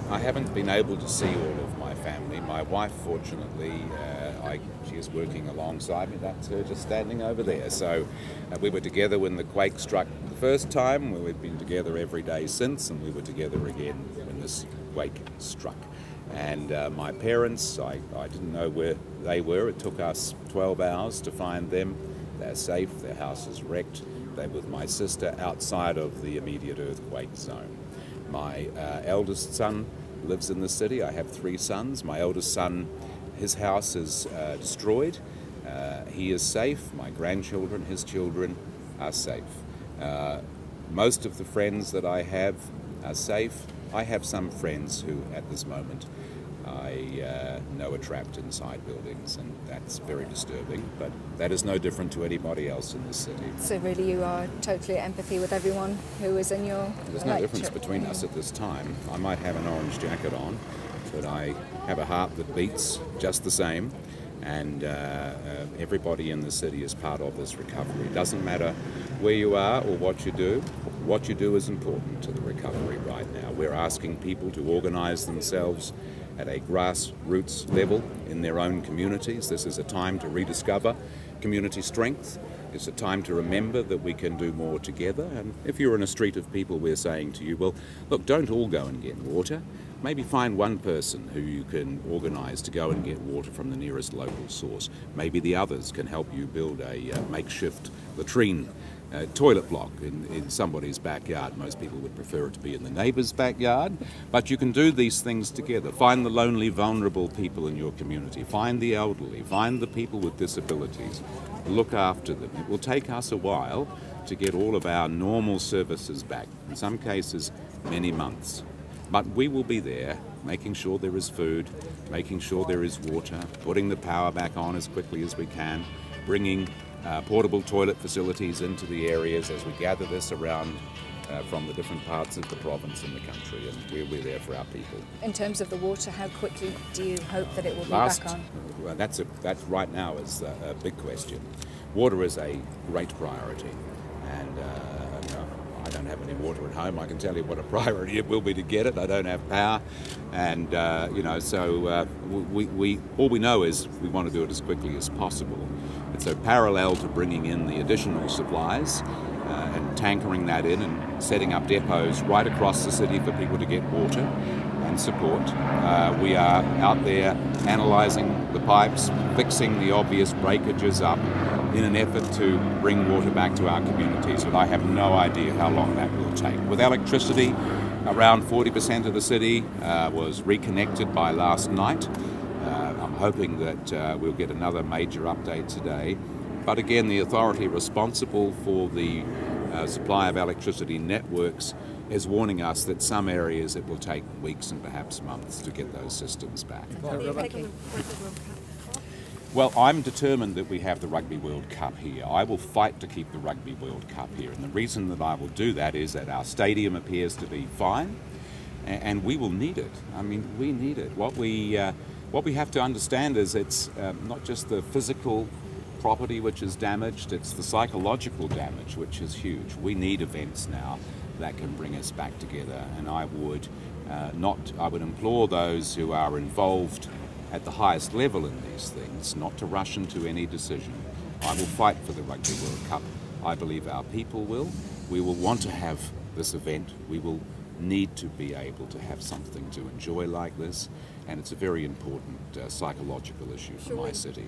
I haven't been able to see all of my family. My wife, fortunately, she is working alongside me. That's her just standing over there. So we were together when the quake struck the first time. We've been together every day since, and we were together again when this quake struck. And my parents, I didn't know where they were. It took us 12 hours to find them. They're safe. Their house is wrecked. They're with my sister outside of the immediate earthquake zone. My eldest son lives in the city. I have 3 sons. My eldest son, his house is destroyed. He is safe. My grandchildren, his children, are safe. Most of the friends that I have are safe. I have some friends who, at this moment, I know are trapped inside buildings, and that's very disturbing, but that is no different to anybody else in this city. So really you are totally at empathy with everyone who is in your There's no difference between us at this time. I might have an orange jacket on, but I have a heart that beats just the same, and everybody in the city is part of this recovery. It doesn't matter where you are or what you do is important to the recovery right now. We're asking people to organise themselves at a grassroots level in their own communities. This is a time to rediscover community strength. It's a time to remember that we can do more together. And if you're in a street of people, we're saying to you, well, look, don't all go and get water. Maybe find one person who you can organise to go and get water from the nearest local source. Maybe the others can help you build a makeshift latrine toilet block in somebody's backyard. Most people would prefer it to be in the neighbour's backyard, but you can do these things together. Find the lonely, vulnerable people in your community. Find the elderly. Find the people with disabilities. Look after them. It will take us a while to get all of our normal services back. In some cases, many months. But we will be there, making sure there is food, making sure there is water, putting the power back on as quickly as we can, bringing portable toilet facilities into the areas as we gather this around from the different parts of the province and the country, and we're there for our people. In terms of the water, how quickly do you hope that it will be back on? Well, that's right now is a big question. Water is a great priority, and I don't have any water at home. I can tell you what a priority it will be to get it. I don't have power, and so all we know is we want to do it as quickly as possible. And so parallel to bringing in the additional supplies and tankering that in and setting up depots right across the city for people to get water and support, we are out there analysing the pipes, fixing the obvious breakages up in an effort to bring water back to our communities, but I have no idea how long that will take. With electricity, around 40% of the city was reconnected by last night. I'm hoping that we'll get another major update today. But again, the authority responsible for the supply of electricity networks is warning us that some areas it will take weeks and perhaps months to get those systems back. Well, I'm determined that we have the Rugby World Cup here. I will fight to keep the Rugby World Cup here, and the reason that I will do that is that our stadium appears to be fine, and we will need it. I mean, we need it. What we have to understand is it's not just the physical property which is damaged, it's the psychological damage which is huge. We need events now that can bring us back together, and I would implore those who are involved at the highest level in these things not to rush into any decision. I will fight for the Rugby World Cup. I believe our people will. We will want to have this event. We will need to be able to have something to enjoy like this, and it's a very important psychological issue for my city.